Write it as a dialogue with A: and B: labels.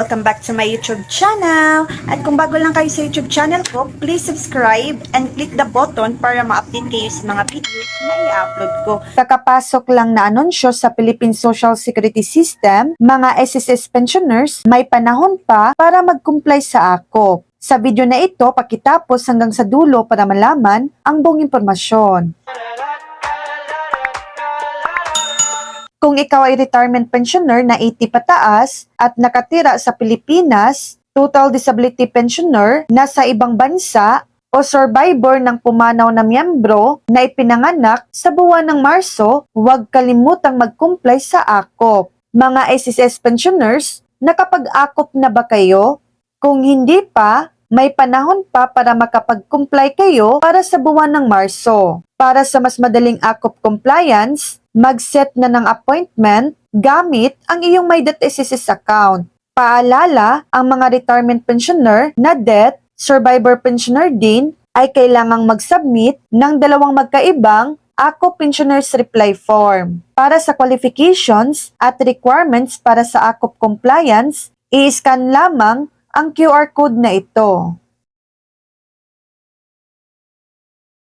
A: Welcome back to my YouTube channel. At kung bago lang kayo sa YouTube channel ko, please subscribe and click the button para ma-update kayo sa mga videos na i-upload ko. Kakapasok lang na anunsyo sa Philippine Social Security System, mga SSS pensioners, may panahon pa para mag-comply sa AKOP. Sa video na ito, pakitapos hanggang sa dulo para malaman ang buong impormasyon. Kung ikaw ay retirement pensioner na 80 pataas at nakatira sa Pilipinas, total disability pensioner na sa ibang bansa, o survivor ng pumanaw na miyembro na ipinanganak sa buwan ng Marso, huwag kalimutang mag-comply sa AKOP. Mga SSS pensioners, nakapag-AKOP na ba kayo? Kung hindi pa, may panahon pa para makapag-comply kayo para sa buwan ng Marso. Para sa mas madaling AKOP compliance, mag-set na ng appointment gamit ang iyong My.SSS account. Paalala, ang mga retirement pensioner na death, survivor pensioner din ay kailangang mag-submit ng dalawang magkaibang AKOP Pensioners Reply Form. Para sa qualifications at requirements para sa AKOP compliance, i-scan lamang ang QR code na ito.